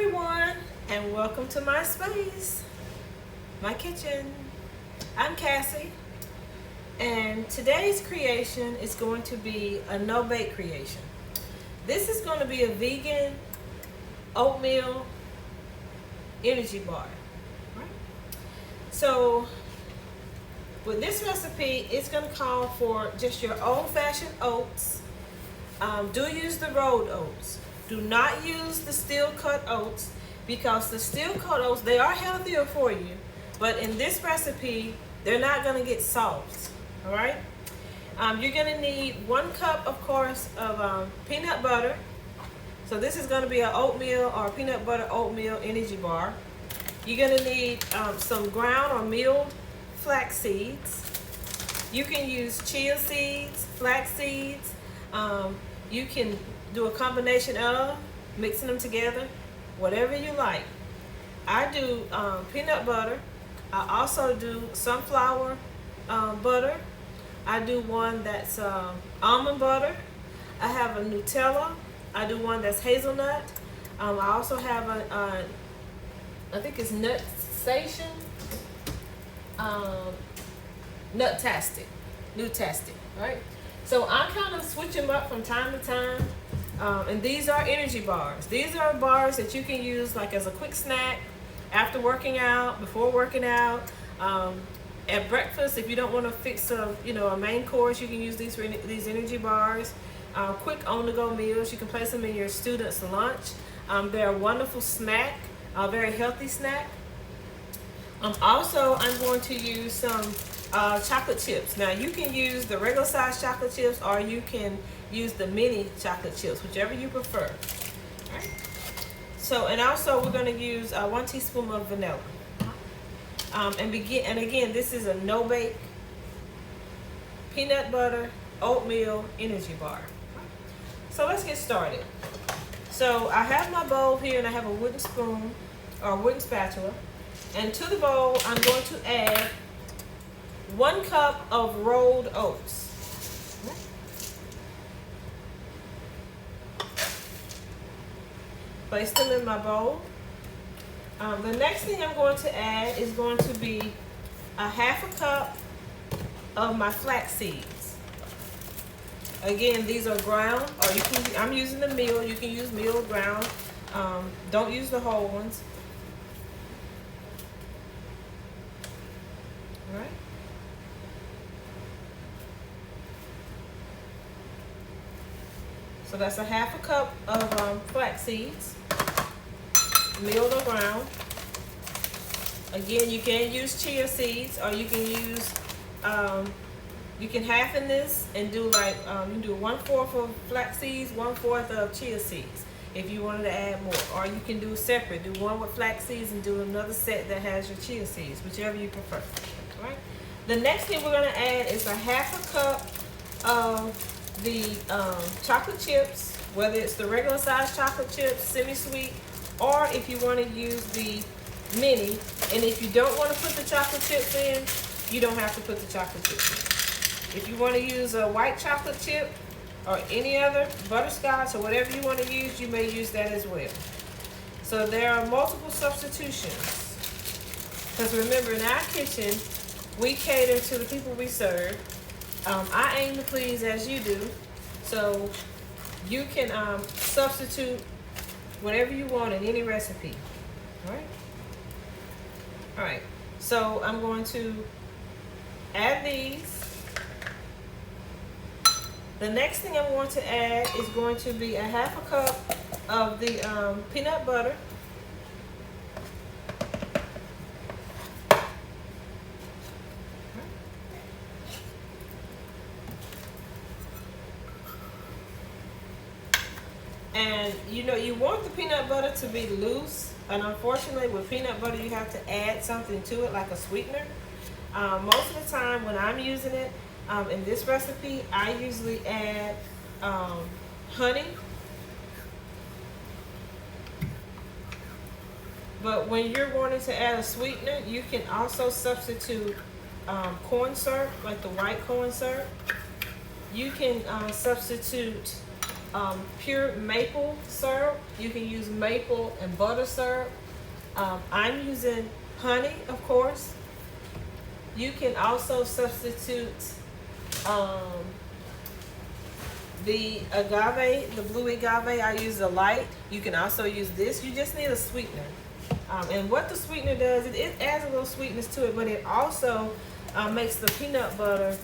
everyone, and welcome to my space, my kitchen. I'm Cassie, and today's creation is going to be a no-bake creation. This is going to be a vegan oatmeal energy bar. Right? So with this recipe, it's going to call for just your old-fashioned oats. Do use the rolled oats. Do not use the steel cut oats, because the steel cut oats, they are healthier for you, but in this recipe they're not going to get soft. All right. You're going to need 1 cup, of course, of peanut butter. So this is going to be an oatmeal or peanut butter oatmeal energy bar. You're going to need some ground or milled flax seeds. You can use chia seeds, flax seeds. You can do a combination of mixing them together, whatever you like. I do peanut butter. I also do sunflower butter. I do one that's almond butter. I have a Nutella. I do one that's hazelnut. I also have I think it's Nutsation, Nutastic, right? So I kind of switch them up from time to time. And these are energy bars. These are bars that you can use like as a quick snack, after working out, before working out, at breakfast. If you don't want to fix a main course, you can use these energy bars. Quick on-the-go meals. You can place them in your students' lunch. They're a wonderful snack, a very healthy snack. Also, I'm going to use some chocolate chips. Now you can use the regular size chocolate chips, or you can use the mini chocolate chips, whichever you prefer. All right. So, and also we're going to use 1 teaspoon of vanilla. And again, this is a no-bake peanut butter oatmeal energy bar. So let's get started. So I have my bowl here, and I have a wooden spoon or a wooden spatula. And to the bowl, I'm going to add 1 cup of rolled oats. Place them in my bowl. The next thing I'm going to add is going to be a 1/2 cup of my flax seeds. Again, these are ground, or I'm using the meal. You can use meal or ground. Don't use the whole ones. All right. So that's a 1/2 cup of flax seeds, milled or ground. Again, you can use chia seeds, or you can use, you can halfen this and do like, you can do 1/4 of flax seeds, 1/4 of chia seeds if you wanted to add more. Or you can do separate, do one with flax seeds and do another set that has your chia seeds, whichever you prefer. All right. The next thing we're going to add is a 1/2 cup of the chocolate chips, whether it's the regular size chocolate chips, semi-sweet, or if you want to use the mini. And if you don't want to put the chocolate chips in, you don't have to put the chocolate chips in. If you want to use a white chocolate chip or any other, butterscotch or whatever you want to use, you may use that as well. So there are multiple substitutions, because remember, in our kitchen, we cater to the people we serve. I aim to please as you do, so you can substitute whatever you want in any recipe. All right. All right. So I'm going to add these. The next thing I'm going to add is going to be a 1/2 cup of the peanut butter. And you want the peanut butter to be loose, and unfortunately with peanut butter you have to add something to it, like a sweetener. Most of the time when I'm using it in this recipe, I usually add honey. But when you're wanting to add a sweetener, you can also substitute corn syrup, like the white corn syrup. You can substitute pure maple syrup. You can use maple and butter syrup. I'm using honey, of course. You can also substitute the agave, the blue agave. I use the light. You can also use this. You just need a sweetener. And what the sweetener does, it adds a little sweetness to it, but it also makes the peanut butter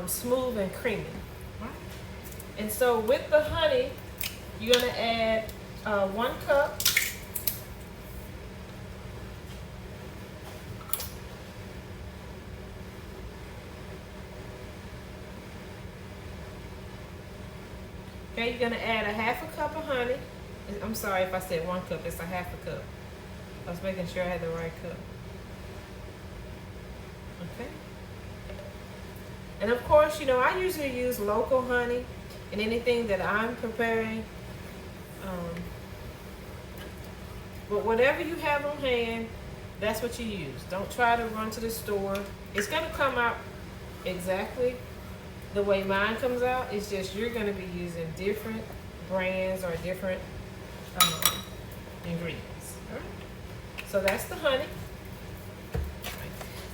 smooth and creamy. Right? And so with the honey, you're going to add 1 cup. Okay, you're going to add a 1/2 cup of honey. I'm sorry if I said 1 cup, it's a 1/2 cup. I was making sure I had the right cup. Okay. And of course, you know, I usually use local honey in anything that I'm preparing. But whatever you have on hand, that's what you use. Don't try to run to the store. It's going to come out exactly the way mine comes out. It's just you're going to be using different brands or different ingredients. All right. So that's the honey.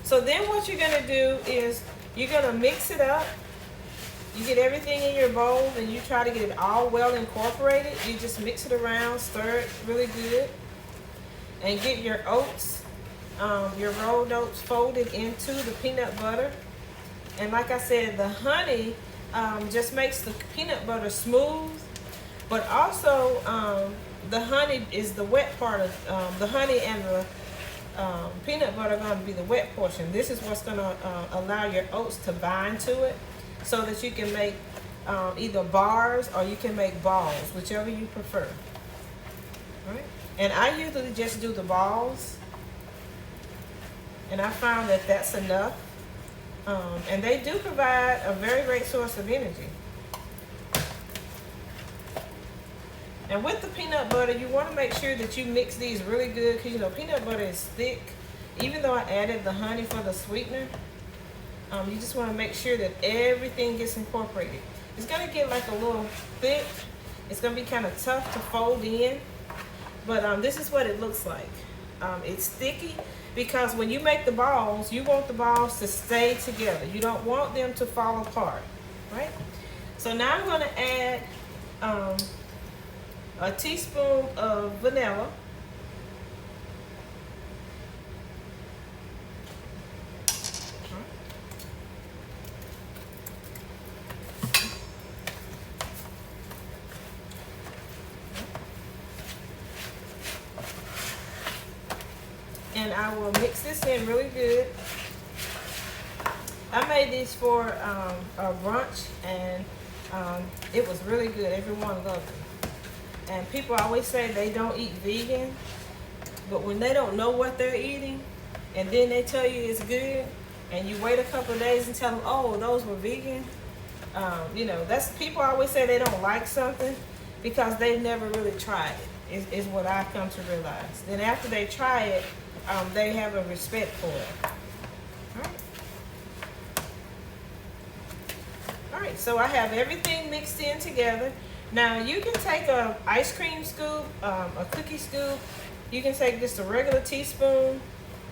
So then what you're going to do is you're going to mix it up. You get everything in your bowl and you try to get it all well incorporated. You just mix it around, stir it really good, and get your oats, your rolled oats folded into the peanut butter. And like I said, the honey just makes the peanut butter smooth, but also the honey is the wet part of the honey, and the peanut butter are going to be the wet portion. This is what's going to allow your oats to bind to it so that you can make either bars or you can make balls, whichever you prefer. All right? And I usually just do the balls, and I found that that's enough. And they do provide a very great source of energy. And with the peanut butter, you want to make sure that you mix these really good, because you know peanut butter is thick. Even though I added the honey for the sweetener, you just want to make sure that everything gets incorporated. It's going to get like a little thick. It's going to be kind of tough to fold in, but this is what it looks like. It's sticky because when you make the balls, you want the balls to stay together. You don't want them to fall apart, right? So now I'm going to add a teaspoon of vanilla. And I will mix this in really good. I made these for a brunch, and it was really good. Everyone loved them. And people always say they don't eat vegan, but when they don't know what they're eating, and then they tell you it's good, and you wait a couple of days and tell them, oh, those were vegan. You know, that's people always say they don't like something because they've never really tried it. Is what I've come to realize. Then after they try it, they have a respect for it. All right, so I have everything mixed in together. Now you can take a ice cream scoop, a cookie scoop. You can take just a regular teaspoon.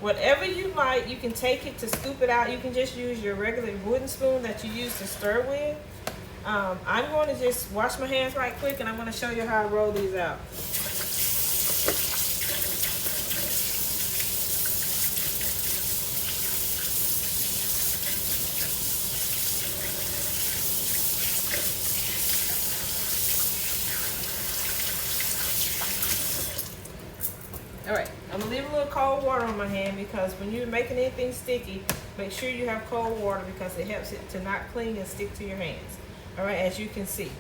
Whatever you like, you can take it to scoop it out. You can just use your regular wooden spoon that you use to stir with. I'm going to just wash my hands right quick, and I'm going to show you how I roll these out. All right, I'm gonna leave a little cold water on my hand because when you're making anything sticky, make sure you have cold water because it helps it to not cling and stick to your hands. All right, as you can see.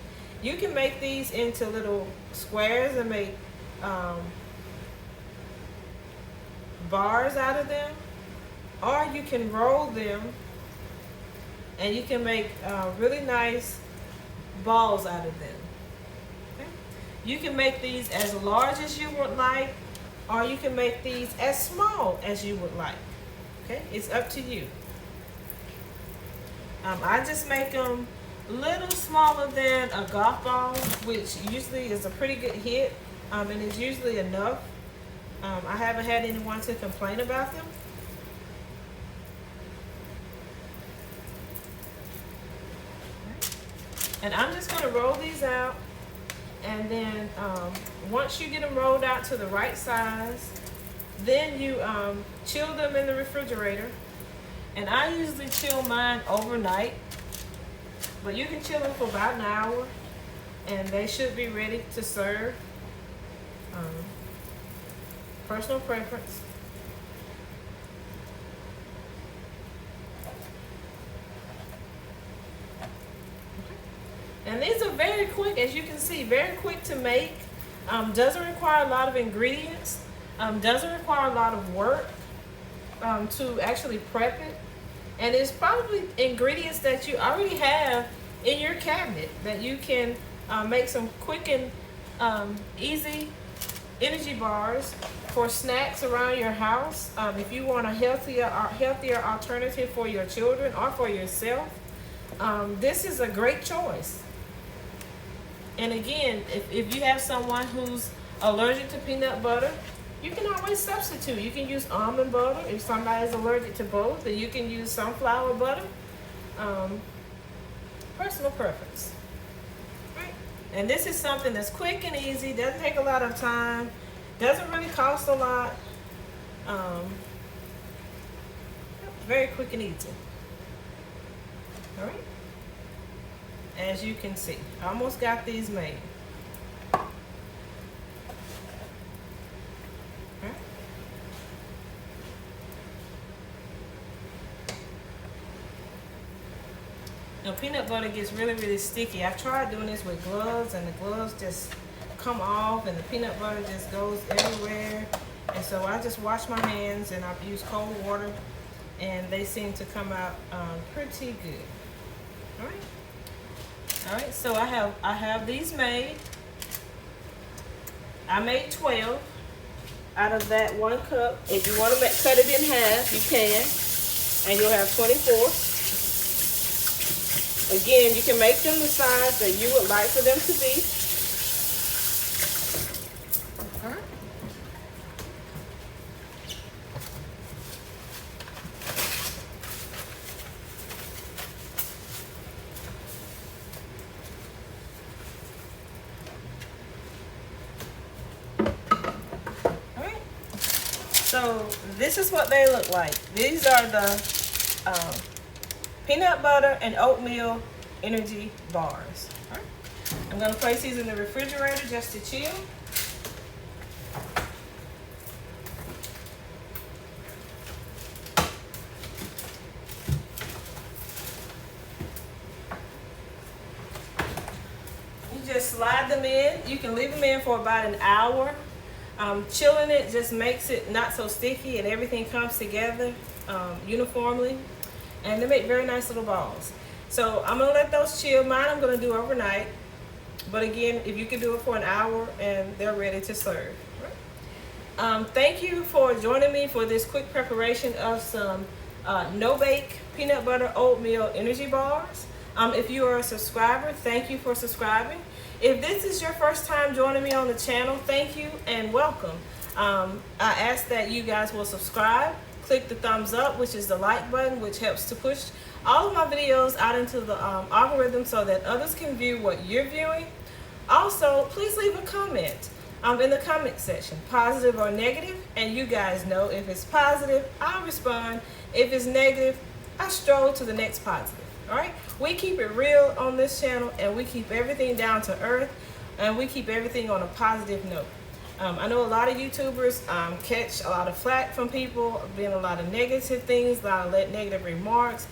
You can make these into little squares and make bars out of them, or you can roll them and you can make really nice balls out of them. Okay? You can make these as large as you would like, or you can make these as small as you would like. Okay, it's up to you. I just make them little smaller than a golf ball, which usually is a pretty good hit, and it's usually enough. I haven't had anyone to complain about them. And I'm just going to roll these out, and then once you get them rolled out to the right size, then you chill them in the refrigerator. And I usually chill mine overnight, but you can chill them for about an hour, and they should be ready to serve. Personal preference. And these are very quick, as you can see, very quick to make. Doesn't require a lot of ingredients. Doesn't require a lot of work to actually prep it. And it's probably ingredients that you already have in your cabinet that you can make some quick and easy energy bars for snacks around your house. If you want a healthier alternative for your children or for yourself, this is a great choice. And again, if you have someone who's allergic to peanut butter, you can always substitute. You can use almond butter. If somebody's allergic to both, then you can use sunflower butter. Personal preference. Right? And this is something that's quick and easy, doesn't take a lot of time, doesn't really cost a lot. Very quick and easy. All right? As you can see, I almost got these made. Now, peanut butter gets really, really sticky. I've tried doing this with gloves, and the gloves just come off, and the peanut butter just goes everywhere. And so I just wash my hands, and I've used cold water, and they seem to come out pretty good. All right. All right, so I have these made. I made 12 out of that 1 cup. If you want to cut it in half, you can, and you'll have 24. Again, you can make them the size that you would like for them to be. All right. So this is what they look like. These are the peanut butter and oatmeal energy bars. All right. I'm going to place these in the refrigerator just to chill. You just slide them in. You can leave them in for about an hour. Chilling it just makes it not so sticky, and everything comes together uniformly, and they make very nice little balls. So I'm gonna let those chill. Mine I'm gonna do overnight, but again, if you can do it for an hour, and they're ready to serve. Thank you for joining me for this quick preparation of some no-bake peanut butter oatmeal energy bars. If you are a subscriber, thank you for subscribing. If this is your first time joining me on the channel, thank you and welcome. I ask that you guys will subscribe, click the thumbs up, which is the like button, which helps to push all of my videos out into the algorithm so that others can view what you're viewing. Also, please leave a comment in the comment section, positive or negative, and you guys know if it's positive, I'll respond. If it's negative, I stroll to the next positive. All right, we keep it real on this channel, and we keep everything down to earth, and we keep everything on a positive note. I know a lot of YouTubers catch a lot of flack from people, being a lot of negative things, a lot of negative remarks.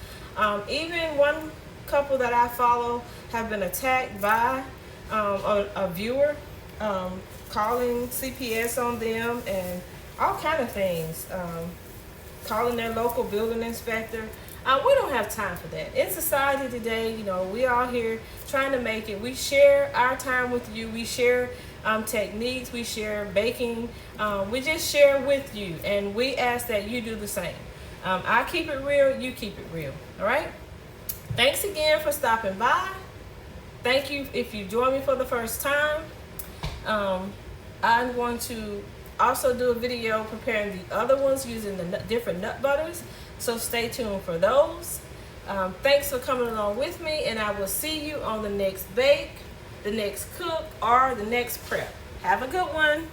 Even one couple that I follow have been attacked by a viewer, calling CPS on them and all kind of things, calling their local building inspector. We don't have time for that. In society today, you know, we are here trying to make it. We share our time with you. We share techniques. We share baking. We just share with you, and we ask that you do the same. I keep it real. You keep it real. All right? Thanks again for stopping by. Thank you if you join me for the first time. I'm going to also do a video preparing the other ones using the different nut butters, so stay tuned for those. Thanks for coming along with me, and I will see you on the next bake, the next cook, or the next prep. Have a good one.